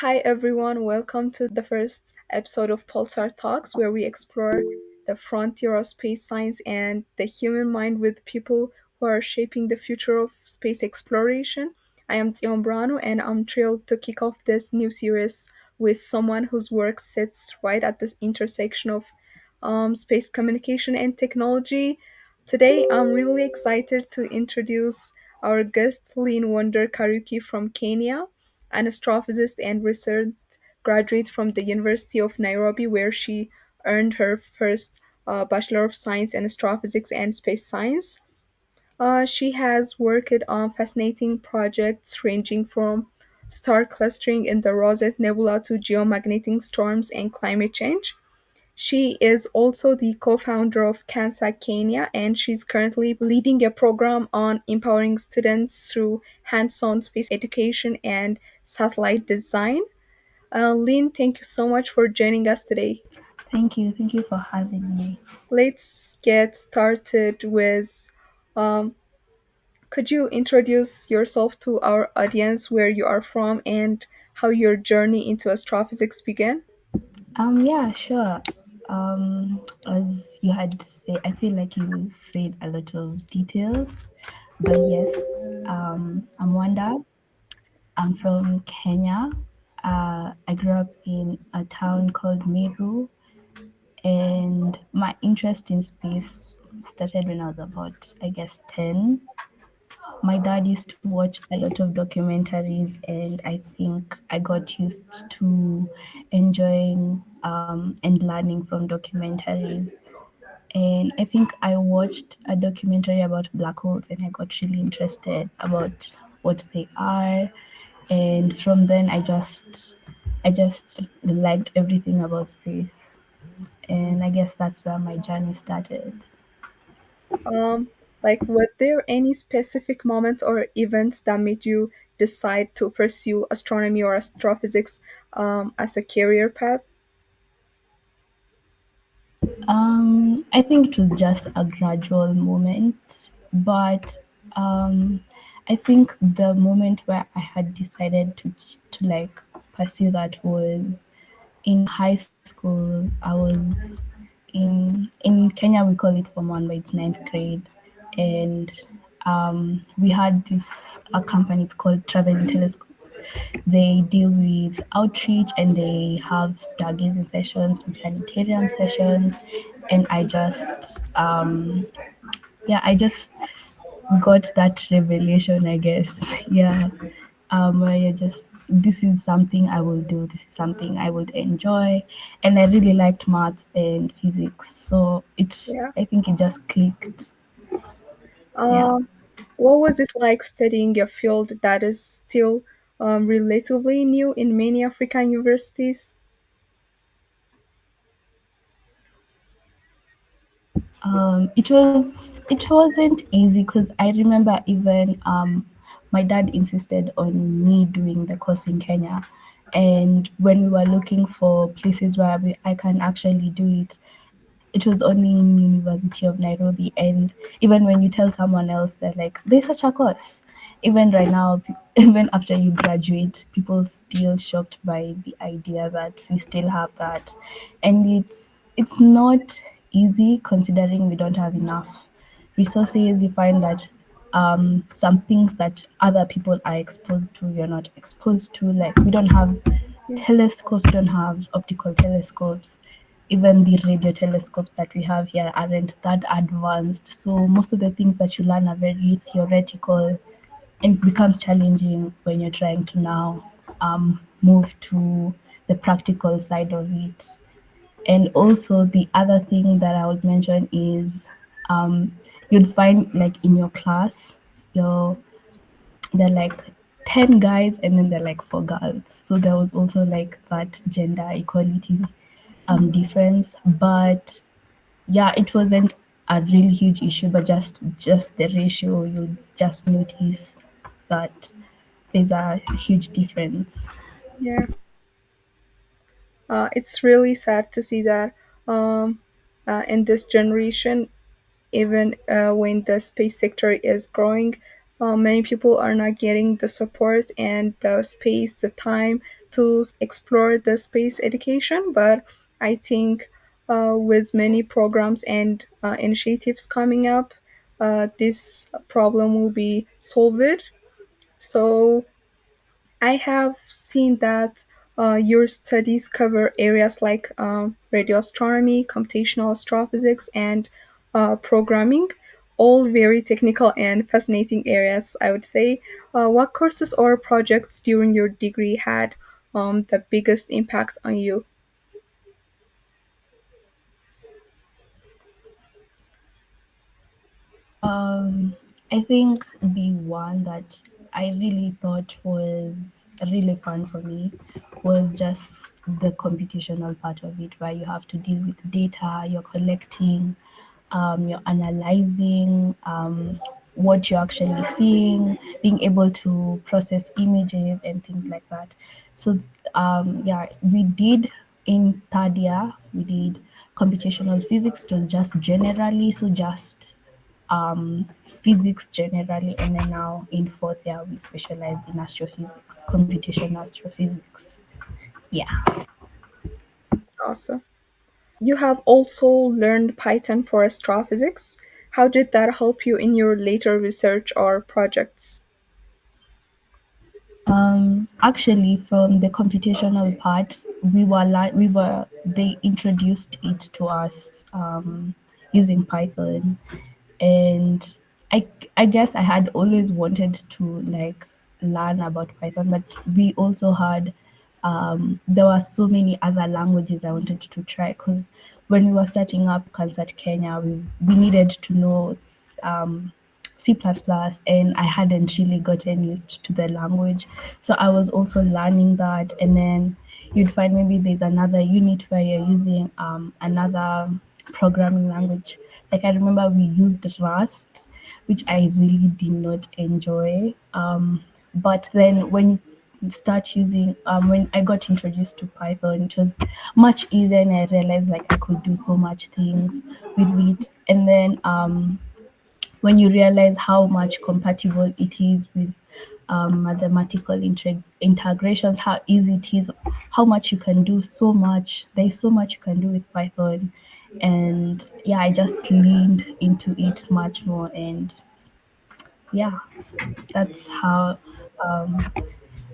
Hi everyone, welcome to the first episode of Pulsar Talks, where we explore the frontier of space science and the human mind with people who are shaping the future of space exploration. I am Tsiyon Berhanu, and I'm thrilled to kick off this new series with someone whose work sits right at the intersection of space communication and technology. Today, I'm really excited to introduce our guest, Lynne Wonder Kariuki from Kenya, an astrophysicist and research graduate from the University of Nairobi, where she earned her first Bachelor of Science in Astrophysics and Space Science. She has worked on fascinating projects ranging from star clustering in the Rosette Nebula to geomagnetic storms and climate change. She is also the co founder of CanSat Kenya, and she's currently leading a program on empowering students through hands on space education and satellite design. Lynn, thank you so much for joining us today. Thank you. Thank you for having me. Let's get started with could you introduce yourself to our audience, where you are from, and how your journey into astrophysics began? Yeah, sure. As you had said, I feel like you said a lot of details, but yes, I'm Wanda. I'm from Kenya. I grew up in a town called Meru, and my interest in space started when I was about, I guess, 10. My dad used to watch a lot of documentaries, and I think I got used to enjoying and learning from documentaries. And I think I watched a documentary about black holes, and I got really interested about what they are. And from then, I just liked everything about space, and I guess that's where my journey started. Um, were there any specific moments or events that made you decide to pursue astronomy or astrophysics as a career path? I think it was just a gradual moment, but I think the moment where I had decided to like pursue that was in high school. I was in Kenya. We call it Form One, but it's ninth grade, and we had this a company. It's called Traveling Telescopes. They deal with outreach, and they have stargazing sessions and planetarium sessions. And I just got that revelation, I guess. Yeah. Where you're just, this is something I will do, this is something I would enjoy. And I really liked maths and physics. So Yeah. I think it just clicked. Yeah. Um, what was it like studying a field that is still relatively new in many African universities? It wasn't easy because I remember even my dad insisted on me doing the course in Kenya, and when we were looking for places where I can actually do it, it was only in University of Nairobi. And even when you tell someone else, they're like, there's such a course. Even right now, even after you graduate, people still shocked by the idea that we still have that. And it's not easy considering we don't have enough resources. You find that some things that other people are exposed to, you're not exposed to. Like, we don't have Yeah. telescopes, we don't have optical telescopes. Even the radio telescopes that we have here aren't that advanced. So most of the things that you learn are very theoretical, and it becomes challenging when you're trying to now move to the practical side of it. And also the other thing that I would mention is you'd find like in your class, your they're like 10 guys and then they're like 4 girls. So there was also like that gender equality difference. But yeah, it wasn't a really huge issue, but just the ratio, you just notice that there's a huge difference. Yeah. It's really sad to see that um, in this generation, even when the space sector is growing, many people are not getting the support and the space, the time to explore the space education, but I think with many programs and initiatives coming up, this problem will be solved. So I have seen that your studies cover areas like radio astronomy, computational astrophysics, and programming, all very technical and fascinating areas, I would say. What courses or projects during your degree had the biggest impact on you? Um, I think the one that I really thought was really fun for me was just the computational part of it, where you have to deal with data, you're collecting, you're analyzing what you're actually seeing, being able to process images and things like that. So, yeah, we did in third year, we did computational physics, to just generally, so just physics generally, and then now in fourth year we specialize in astrophysics, computational astrophysics. Yeah. Awesome. You have also learned Python for astrophysics. How did that help you in your later research or projects? Actually, from the computational part, they introduced it to us using Python, and I I guess I had always wanted to like learn about Python, but we also had there were so many other languages I wanted to try, because when we were starting up CanSat Kenya, we needed to know C++, and I hadn't really gotten used to the language. So I was also learning that. And then you'd find maybe there's another unit where you're using another programming language. Like I remember we used Rust, which I really did not enjoy. But then when you start using, when I got introduced to Python, it was much easier, and I realized like I could do so much things with it. And then when you realize how much compatible it is with mathematical integrations, how easy it is, how much you can do, so much. There's so much you can do with Python. And yeah, I just leaned into it much more. And yeah, that's how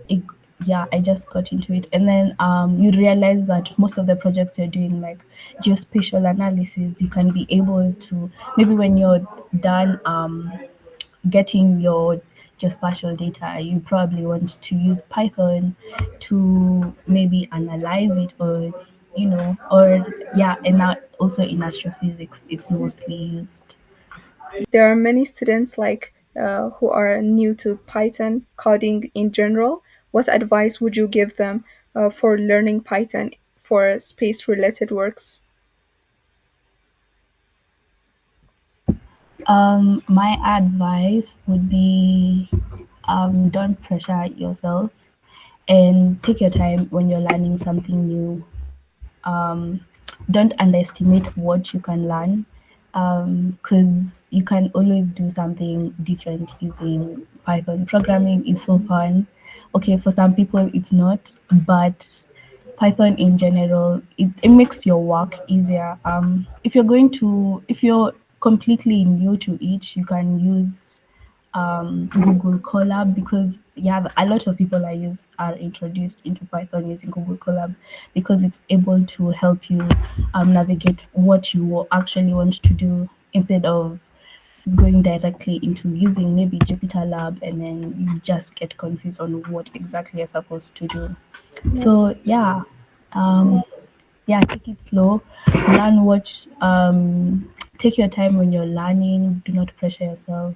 it, yeah, I just got into it. And then you realize that most of the projects you're doing, like geospatial analysis, you can be able to, maybe when you're done getting your geospatial data, you probably want to use Python to maybe analyze it, or or yeah. And now also in astrophysics it's mostly used. There are many students who are new to Python coding in general. What advice would you give them for learning Python for space related works? My advice would be, don't pressure yourself, and take your time when you're learning something new. um, don't underestimate what you can learn, because you can always do something different using Python. Programming is so fun. Okay, for some people it's not, but Python in general, it makes your work easier. If you're completely new to it, you can use Google Colab, because yeah, a lot of people are introduced into Python using Google Colab, because it's able to help you navigate what you actually want to do, instead of going directly into using maybe Jupyter Lab, and then you just get confused on what exactly you're supposed to do. So yeah, um, yeah, take it slow, learn what, take your time when you're learning. Do not pressure yourself.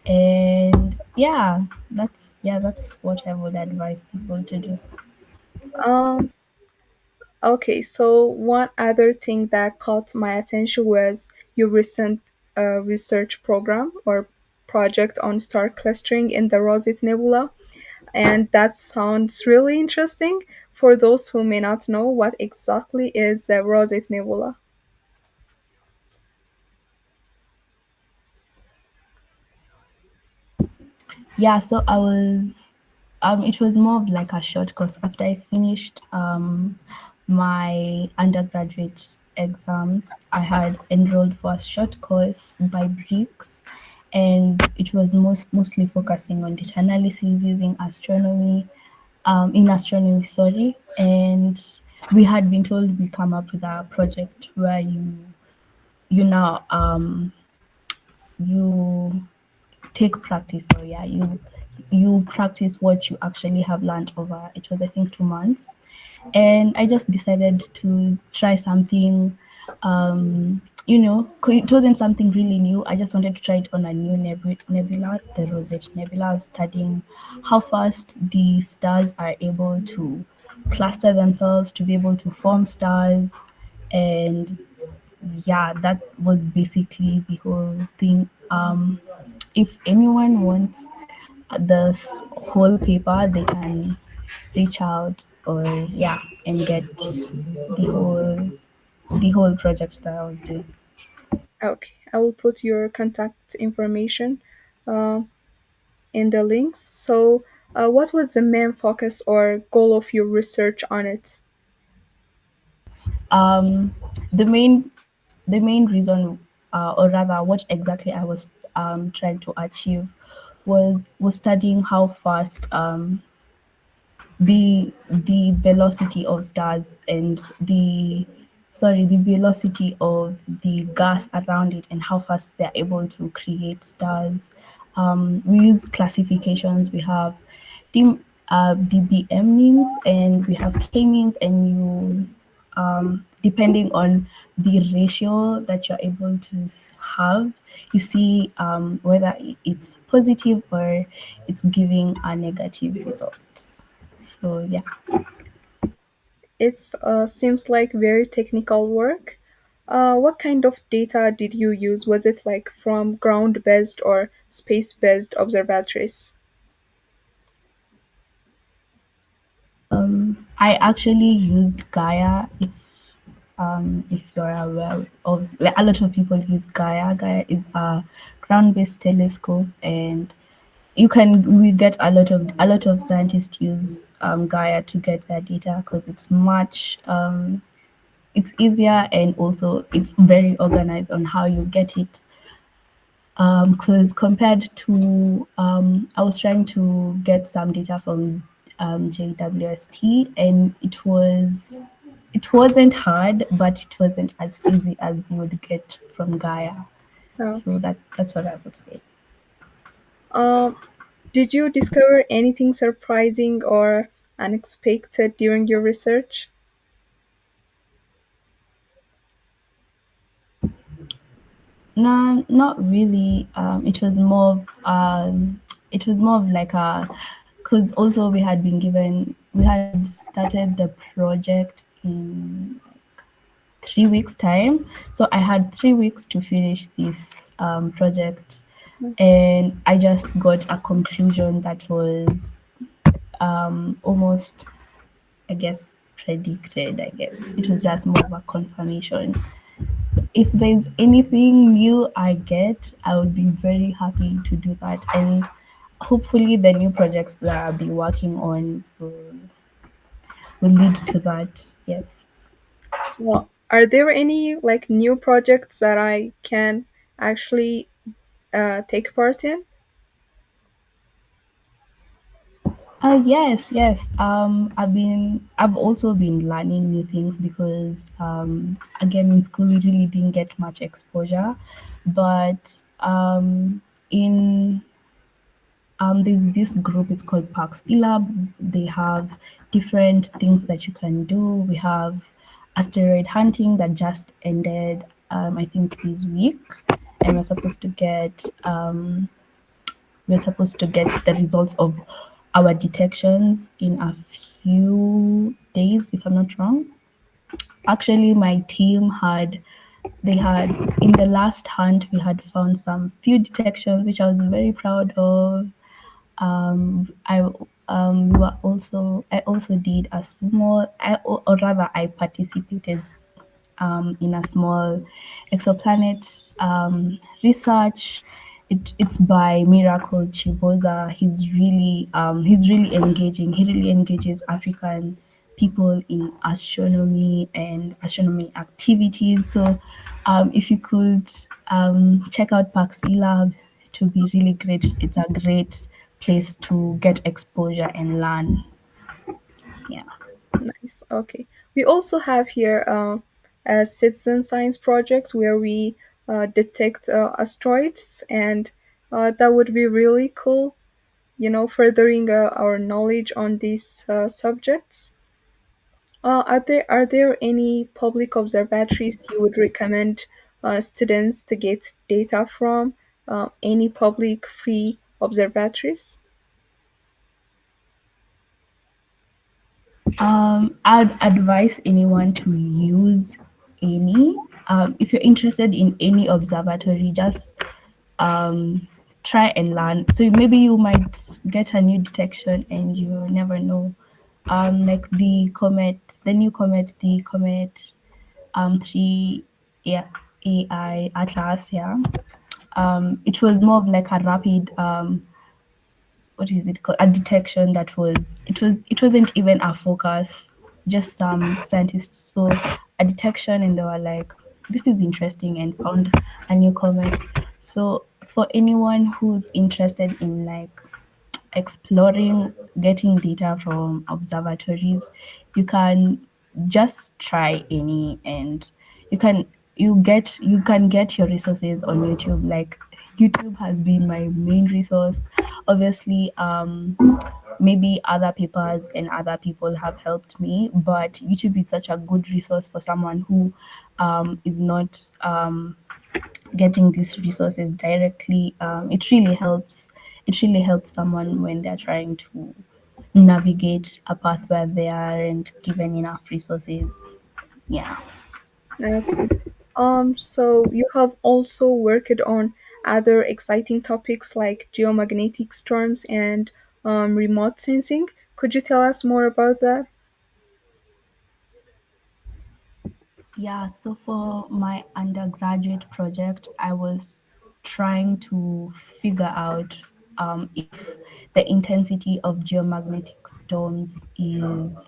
And that's what I would advise people to do. Um, okay, so one other thing that caught my attention was your recent research program or project on star clustering in the Rosette Nebula. And that sounds really interesting. For those who may not know, what exactly is the Rosette Nebula? Yeah, so I was. It was more of like a short course after I finished my undergraduate exams. I had enrolled for a short course by Bricks, and it was mostly focusing on data analysis using astronomy, in astronomy, sorry. And we had been told we come up with a project where you now you take practice, or yeah, you practice what you actually have learned over, it was I think 2 months. And I just decided to try something, it wasn't something really new. I just wanted to try it on a new nebula, the Rosette Nebula, studying how fast the stars are able to cluster themselves to be able to form stars. And yeah, that was basically the whole thing. If anyone wants whole paper, they can reach out, or yeah, and get the whole project that I was doing. Okay, I will put your contact information uh, in the links. So, what was the main focus or goal of your research on it? Um, the main the main reason, or rather, what exactly I was trying to achieve was studying how fast the velocity of stars and the velocity of the gas around it, and how fast they're able to create stars. We use classifications. We have D, dBm means, and we have K means, and depending on the ratio that you're able to have, you see whether it's positive or it's giving a negative result. So yeah. It seems like very technical work. What kind of data did you use? Was it like from ground based or space based observatories? I actually used Gaia. If you're aware of, like, a lot of people use Gaia. Gaia is a ground-based telescope, and we get a lot of scientists use Gaia to get their data because it's easier, and also it's very organized on how you get it. Because compared to, I was trying to get some data from JWST, and it wasn't hard, but it wasn't as easy as you would get from Gaia. So Okay. that's what I would say. Um, did you discover anything surprising or unexpected during your research? No, not really. It was more of like because also we had started the project in 3 weeks time. So I had 3 weeks to finish this project, and I just got a conclusion that was almost, I guess, predicted. I guess it was just more of a confirmation. If there's anything new I get, I would be very happy to do that. And hopefully, the new projects that I'll be working on will lead to that. Yes. Well, are there any like new projects that I can actually take part in? Yes, yes. I've also been learning new things because, again, in school we really didn't get much exposure, but in there's this group. It's called Parks Elab. They have different things that you can do. We have asteroid hunting that just ended, I think, this week, and we're supposed to get the results of our detections in a few days, if I'm not wrong. Actually, my team had in the last hunt we had found some few detections, which I was very proud of. I we were also I also did a small, or rather I participated in a small exoplanet research, it's by Miracle Chiboza. He's really engaging. He really engages African people in astronomy and astronomy activities. So if you could check out Pax Lab, it would be really great. It's a great place to get exposure and learn. Yeah. Nice. Okay. We also have here a citizen science project where we detect asteroids, and that would be really cool. Furthering our knowledge on these subjects. Are there any public observatories you would recommend students to get data from? Any public free observatories? I'd advise anyone to use any. If you're interested in any observatory, just um, try and learn. So maybe you might get a new detection and you never know. Like the new comet, the comet 3 AI Atlas, yeah. It was more of like a rapid what is it called, a detection that it wasn't even a focus, just some scientists saw a detection and they were like, this is interesting, and found a new comet. So for anyone who's interested in like exploring getting data from observatories, you can just try any, and you can get your resources on YouTube. Like YouTube has been my main resource. Obviously, maybe other papers and other people have helped me, but YouTube is such a good resource for someone who is not getting these resources directly. It really helps someone when they're trying to navigate a path where they aren't given enough resources. Yeah. Okay. So you have also worked on other exciting topics like geomagnetic storms and remote sensing. Could you tell us more about that? Yeah, so for my undergraduate project, I was trying to figure out if the intensity of geomagnetic storms is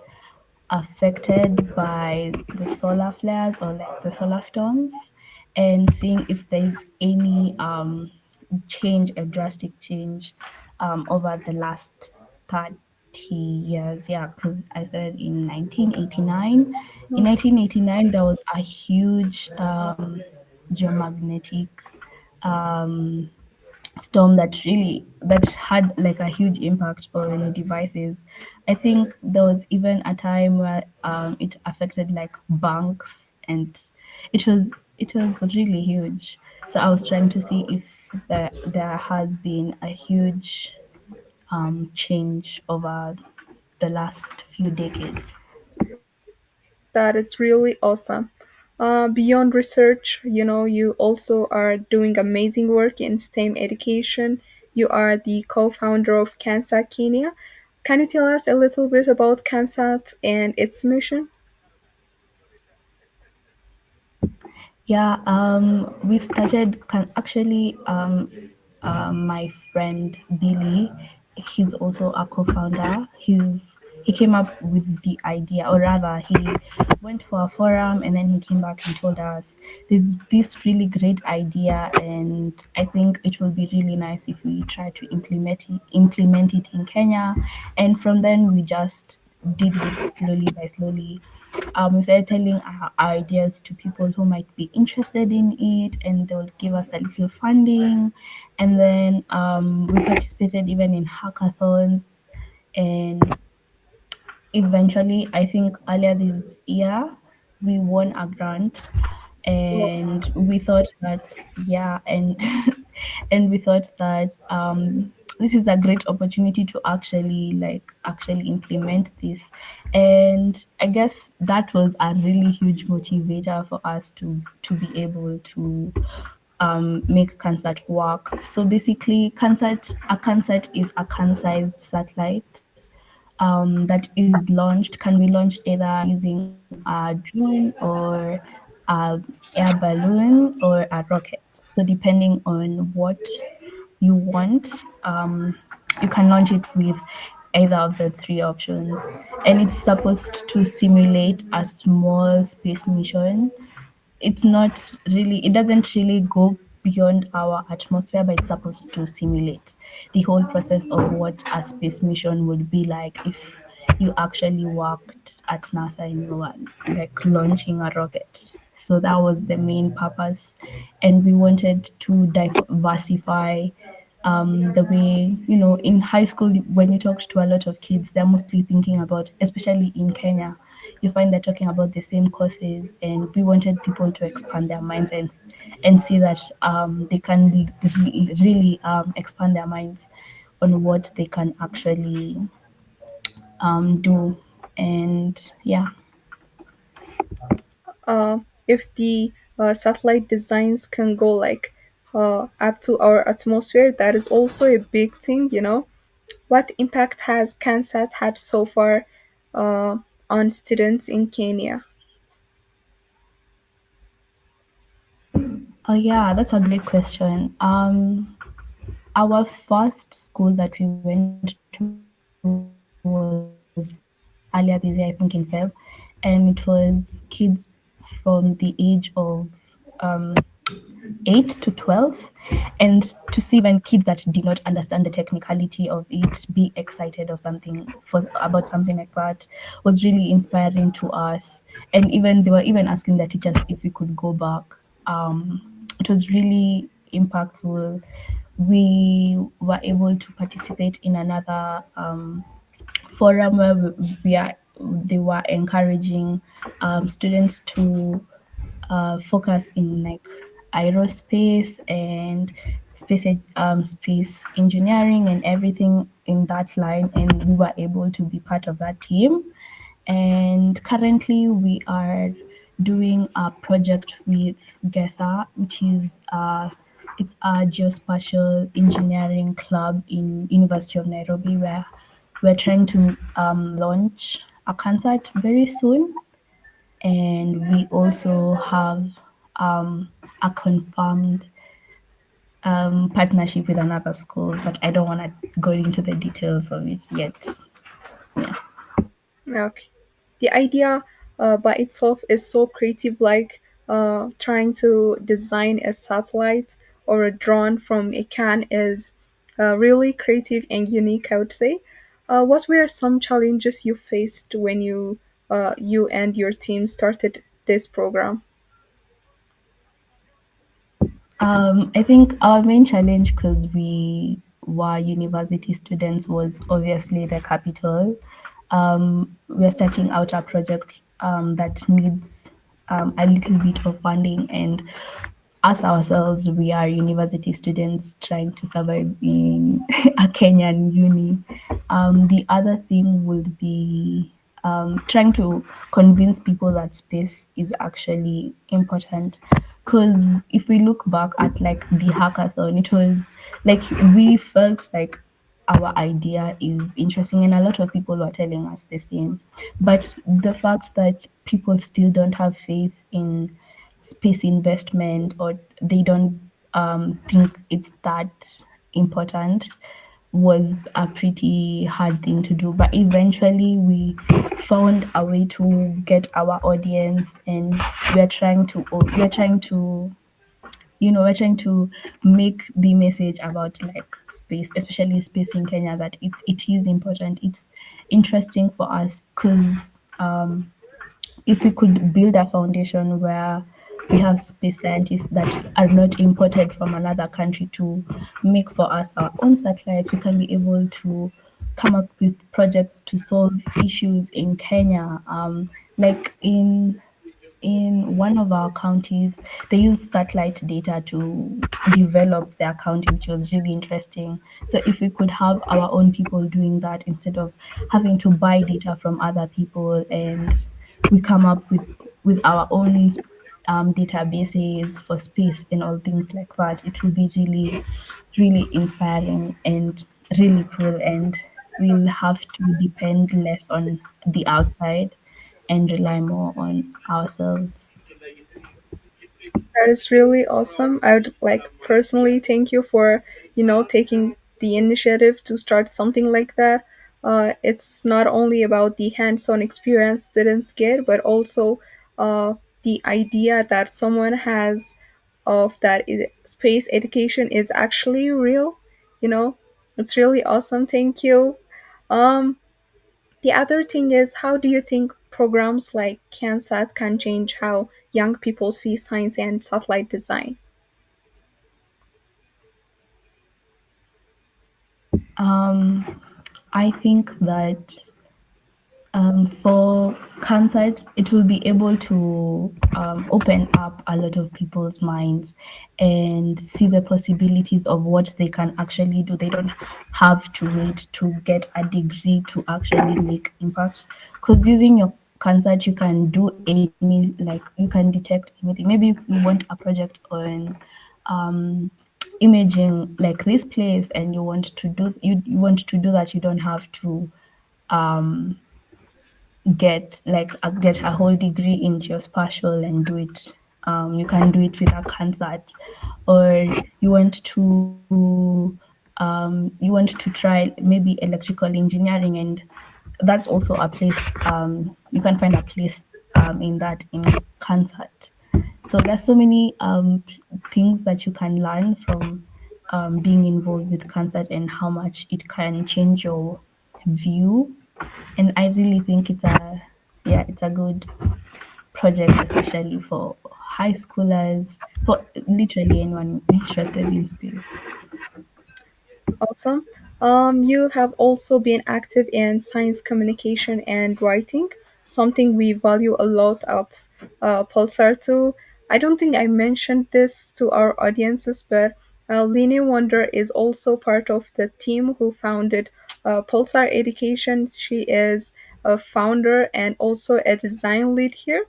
affected by the solar flares or like the solar storms, and seeing if there's any change, a drastic change over the last 30 years. Yeah, because I started in 1989. In Okay. 1989, there was a huge geomagnetic um, storm that had like a huge impact on devices. I think there was even a time where it affected like banks, and it was really huge. So I was trying to see if there has been a huge change over the last few decades. That is really awesome. Beyond research, you also are doing amazing work in STEM education. You are the co founder of CanSat Kenya. Can you tell us a little bit about CanSat and its mission? Yeah, we started actually my friend Billy, he's also a co-founder. He came up with the idea, or rather he went for a forum and then he came back and told us there's this really great idea, and I think it will be really nice if we try to implement it in Kenya. And from then we just did it slowly by slowly. We started telling our ideas to people who might be interested in it, and they would give us a little funding. And then we participated even in hackathons, and eventually, I think earlier this year, we won a grant, Wow, and we thought that, yeah, and and we thought that this is a great opportunity to actually implement this. And I guess that was a really huge motivator for us to be able to make CanSat work. So basically, CanSat is a CanSized satellite that is launched, can be launched either using a drone or a air balloon or a rocket. So depending on what you want, you can launch it with either of the three options. And it's supposed to simulate a small space mission. It's not really, it doesn't really go beyond our atmosphere, but it's supposed to simulate the whole process of what a space mission would be like if you actually worked at NASA and you were like launching a rocket. So that was the main purpose. And we wanted to diversify the way, in high school, when you talk to a lot of kids, they're mostly thinking about, especially in Kenya, you find they're talking about the same courses, and we wanted people to expand their minds and see that they can really expand their minds on what they can actually do. And yeah. If the satellite designs can go like up to our atmosphere, that is also a big thing. What impact has CanSat had so far uh, on students in Kenya? Oh yeah, that's a great question. Our first school that we went to was earlier this year, I think in Feb, and it was kids from the age of um, 8 to 12. And to see even kids that did not understand the technicality of it be excited or something for about something like that was really inspiring to us. And even they were even asking their teachers if we could go back. It was really impactful. We were able to participate in another forum where they were encouraging students to focus in like aerospace and space engineering and everything in that line, and we were able to be part of that team. And currently we are doing a project with GESA, which is it's a geospatial engineering club in University of Nairobi, where we're trying to launch a concert very soon. And we also have a confirmed partnership with another school, but I don't want to go into the details of it yet. Yeah. Okay. The idea by itself is so creative, like trying to design a satellite or a drone from a can is really creative and unique, I would say. What were some challenges you faced when you and your team started this program? I think our main challenge, because we were university students, was obviously the capital. We're starting out a project that needs a little bit of funding, and us ourselves, we are university students trying to survive in a Kenyan uni. The other thing would be trying to convince people that space is actually important. Because if we look back at like the hackathon, it was like we felt like our idea is interesting, and a lot of people were telling us the same. But the fact that people still don't have faith in space investment, or they don't think it's that important, was a pretty hard thing to do. But eventually we found a way to get our audience, and we're trying to make the message about like space, especially space in Kenya, that it is important. It's interesting for us because if we could build a foundation where we have space scientists that are not imported from another country to make for us our own satellites, we can be able to come up with projects to solve issues in Kenya. Like in one of our counties, they use satellite data to develop their county, which was really interesting. So if we could have our own people doing that instead of having to buy data from other people, and we come up with our own databases for space and all things like that, it will be really, really inspiring and really cool. And we'll have to depend less on the outside and rely more on ourselves. That is really awesome. I would like personally thank you for, taking the initiative to start something like that. It's not only about the hands-on experience students get, but also the idea that someone has of that space education is actually real. You know, it's really awesome. Thank you. Um, the other thing is, how do you think programs like CanSat can change how young people see science and satellite design? Um, I think that for CanSat, it will be able to open up a lot of people's minds and see the possibilities of what they can actually do. They don't have to wait to get a degree to actually make impact. Because using your CanSat, you can do any, like, you can detect anything. Maybe you want a project on um, imaging like this place and you want to do that. You don't have to um get a whole degree in geospatial and do it. You can do it with a concert, or you want to try maybe electrical engineering, and that's also a place. You can find a place in that in concert. So there's so many things that you can learn from being involved with concert and how much it can change your view. And I really think it's a good project, especially for high schoolers, for literally anyone interested in space. Awesome. You have also been active in science communication and writing, something we value a lot at Pulsar too. I don't think I mentioned this to our audiences, but Lynne Wonder is also part of the team who founded Pulsar Education. She is a founder and also a design lead here.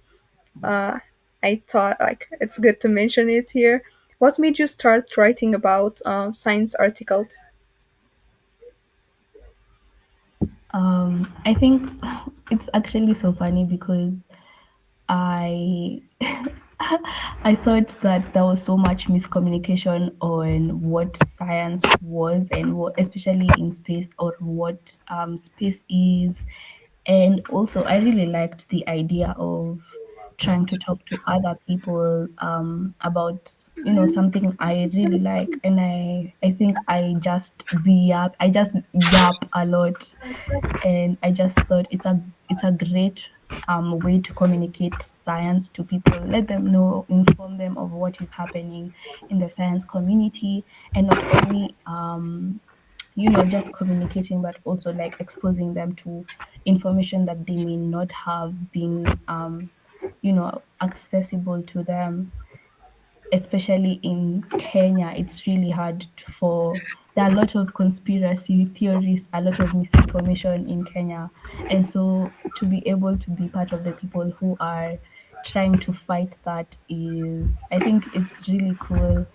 Uh, I thought like it's good to mention it here. What made you start writing about science articles? I think it's actually so funny because I I thought that there was so much miscommunication on what science was and what, especially in space, or what space is. And also, I really liked the idea of trying to talk to other people about something I really like, and I think I just yap a lot, and I just thought it's a great way to communicate science to people, let them know, inform them of what is happening in the science community, and not only just communicating, but also like exposing them to information that they may not have been accessible to them, especially in Kenya. It's really hard for there are a lot of conspiracy theories, a lot of misinformation in Kenya. And so to be able to be part of the people who are trying to fight that is, I think it's really cool.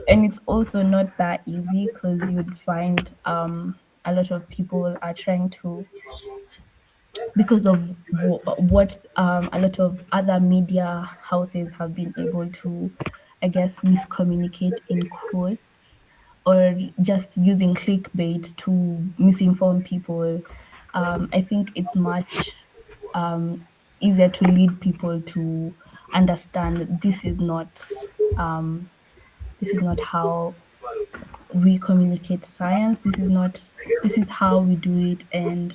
And it's also not that easy because you'd find a lot of people are trying to, because of what a lot of other media houses have been able to, I guess, miscommunicate in quotes, or just using clickbait to misinform people. I think it's much easier to lead people to understand um, this is not how we communicate science. This is how we do it. And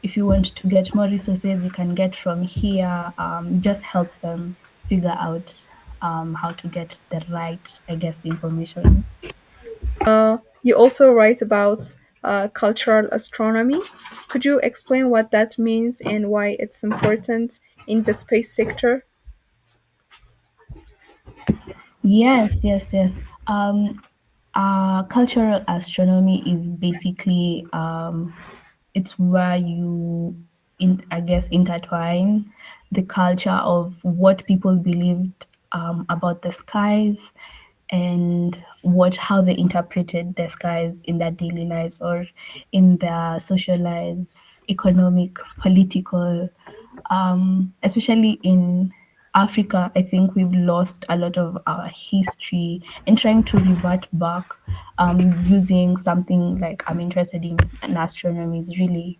if you want to get more resources you can get from here, just help them figure out how to get the right, I guess, information. You also write about cultural astronomy. Could you explain what that means and why it's important in the space sector? Yes. Cultural astronomy is basically it's where you I guess intertwine the culture of what people believed about the skies, and what how they interpreted the skies in their daily lives, or in their social lives, economic, political, especially in Africa, I think we've lost a lot of our history, and trying to revert back using something like I'm interested in astronomy is really,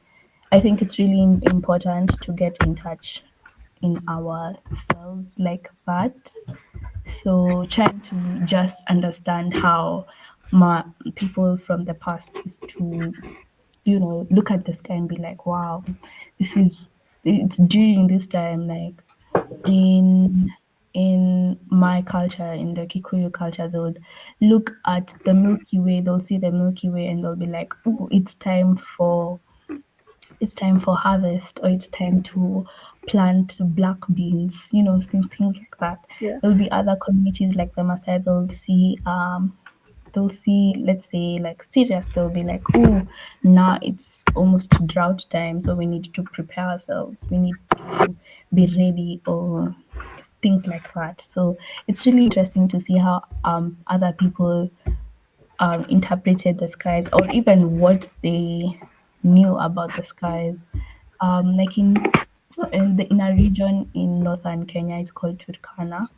I think it's really important to get in touch in ourselves like that. So trying to just understand how my people from the past used to, look at the sky and be like, wow, this is, it's during this time, like in my culture, in the Kikuyu culture, they'll look at the Milky Way, they'll see the Milky Way and they'll be like, oh, it's time for harvest, or it's time to plant black beans, things like that. Yeah. There'll be other communities like the Maasai, they'll see, let's say, like cereals, they'll be like, oh, now it's almost drought time, so we need to prepare ourselves, we need to be ready, or things like that. So it's really interesting to see how other people interpreted the skies, or even what they knew about the skies. Like in a region in northern Kenya, it's called Turkana.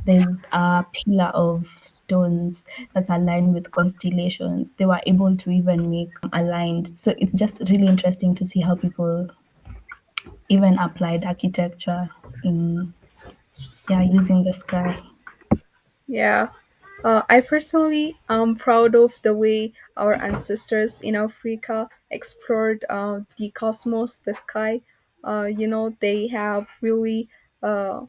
There's a pillar of stones that's aligned with constellations. They were able to even make aligned. So it's just really interesting to see how people even applied architecture in, yeah, using the sky. Yeah. I personally am proud of the way our ancestors in Africa explored the cosmos, the sky. They have really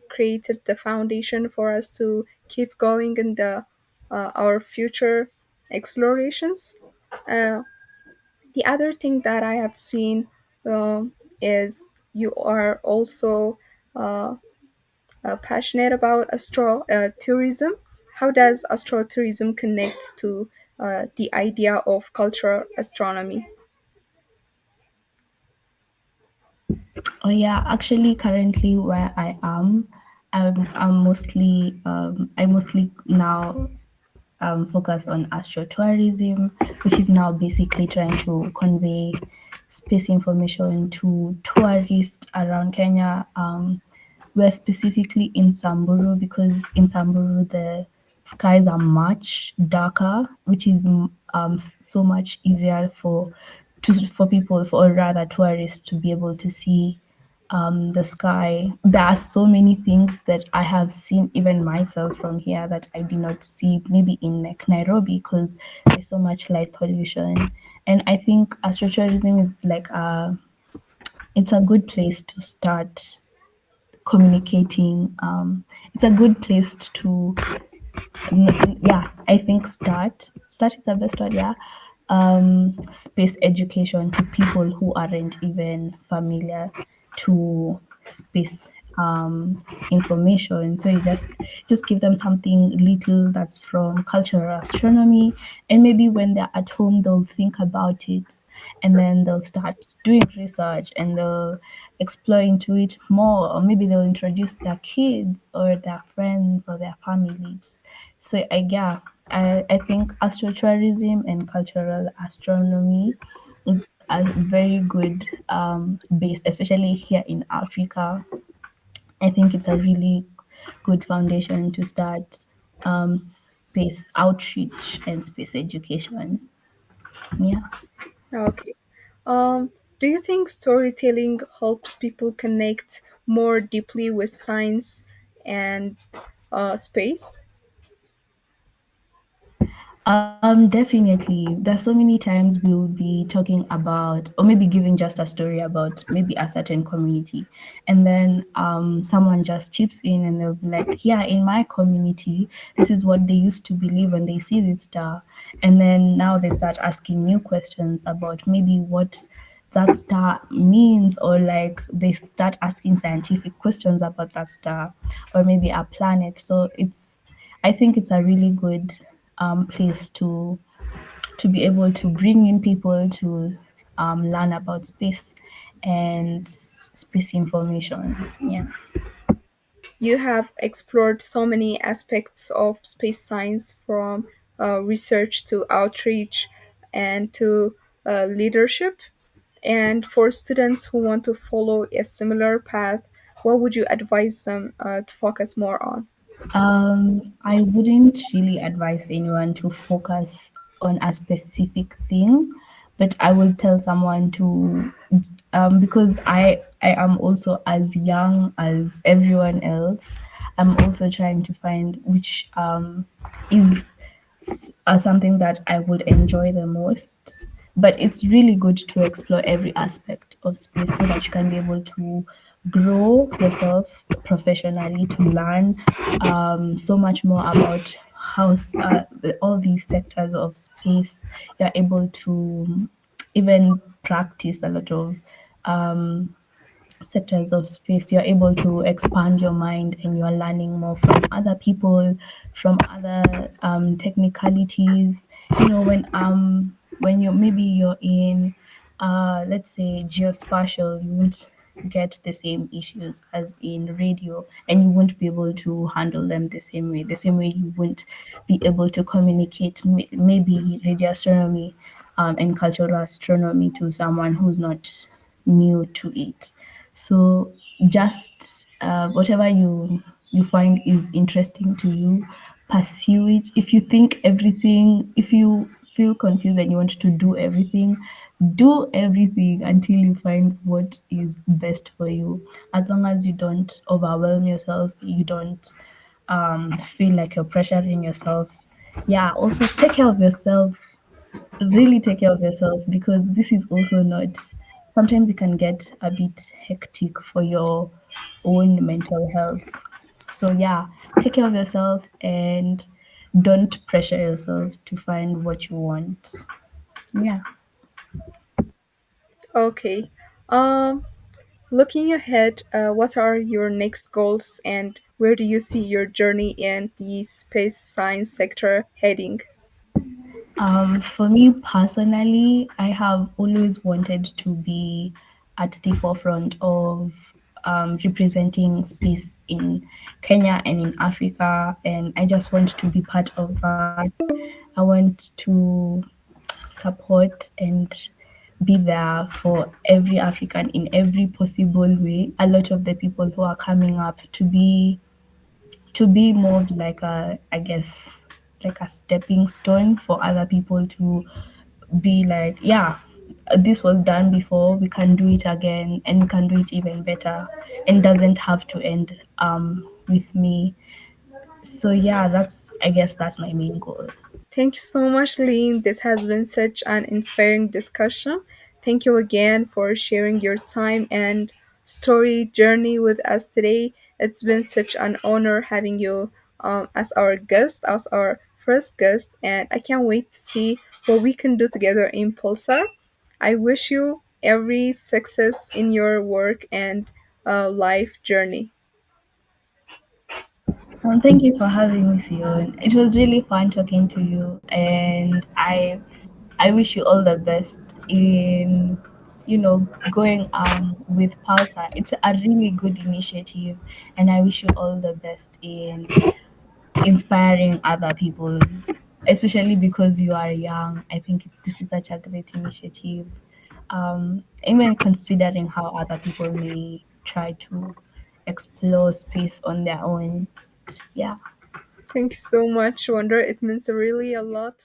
created the foundation for us to keep going in the our future explorations. Uh, the other thing that I have seen is you are also uh, passionate about astro-tourism. How does astro-tourism connect to the idea of cultural astronomy? Oh yeah, actually, currently where I am, I mostly now focus on astrotourism, which is now basically trying to convey space information to tourists around Kenya. We're specifically in Samburu, because in Samburu the skies are much darker, which is so much easier for people, for, or rather tourists, to be able to see the sky. There are so many things that I have seen even myself from here that I did not see maybe in like Nairobi, because there's so much light pollution. And I think astrotourism is like it's a good place to start communicating. It's a good place to, yeah, I think start is the best word. Yeah. Space education to people who aren't even familiar to space information. So you just give them something little that's from cultural astronomy, and maybe when they're at home they'll think about it, and then they'll start doing research and they'll explore into it more, or maybe they'll introduce their kids or their friends or their families. So yeah, I think astrotourism and cultural astronomy is a very good base, especially here in Africa. I think it's a really good foundation to start space outreach and space education. Yeah. Okay. Um, do you think storytelling helps people connect more deeply with science and space? Definitely. There's so many times we'll be talking about, or maybe giving just a story about maybe a certain community, and then someone just chips in and they'll be like, "Yeah, in my community, this is what they used to believe when they see this star," and then now they start asking new questions about maybe what that star means, or like they start asking scientific questions about that star, or maybe a planet. So I think it's a really good place to be able to bring in people to learn about space and space information. Yeah. You have explored so many aspects of space science, from research to outreach and to leadership. And for students who want to follow a similar path, what would you advise them to focus more on? I wouldn't really advise anyone to focus on a specific thing, but I would tell someone to, because I am also as young as everyone else. I'm also trying to find which is something that I would enjoy the most. But it's really good to explore every aspect of space so that you can be able to grow yourself professionally, to learn so much more about how all these sectors of space you're able to even practice a lot of sectors of space. You're able to expand your mind and you're learning more from other people, from other technicalities. You know, when you're maybe you're in let's say geospatial, you won't get the same issues as in radio, and you won't be able to handle them the same way you won't be able to communicate maybe radio astronomy and cultural astronomy to someone who's not new to it. So just whatever you find is interesting to you, pursue it. If you think everything, if you feel confused and you want to do everything until you find what is best for you. As long as you don't overwhelm yourself, you don't feel like you're pressuring yourself. Yeah, also take care of yourself, really take care of yourself, because this is also not, sometimes it can get a bit hectic for your own mental health. So yeah, take care of yourself and don't pressure yourself to find what you want. Yeah. Okay. Um, Looking ahead, what are your next goals and where do you see your journey in the space science sector heading? For me personally, I have always wanted to be at the forefront of representing space in Kenya and in Africa, and I just want to be part of that. I want to support and be there for every African in every possible way. A lot of the people who are coming up to be more of like a, I guess, like a stepping stone for other people to be like, yeah, this was done before, we can do it again and we can do it even better, and doesn't have to end with me. So yeah, that's, I guess that's my main goal. Thank you so much, Lean. This has been such an inspiring discussion. Thank you again for sharing your time and story journey with us today. It's been such an honor having you as our guest, as our first guest, and I can't wait to see what we can do together in Pulsar. I wish you every success in your work and life journey. Thank you for having me, Sion. It was really fun talking to you, and I wish you all the best in, you know, going with Pulsar. It's a really good initiative, and I wish you all the best in inspiring other people, especially because you are young. I think this is such a great initiative. Even considering how other people may try to explore space on their own. Yeah. Thank you so much, Wonder. It means really a lot.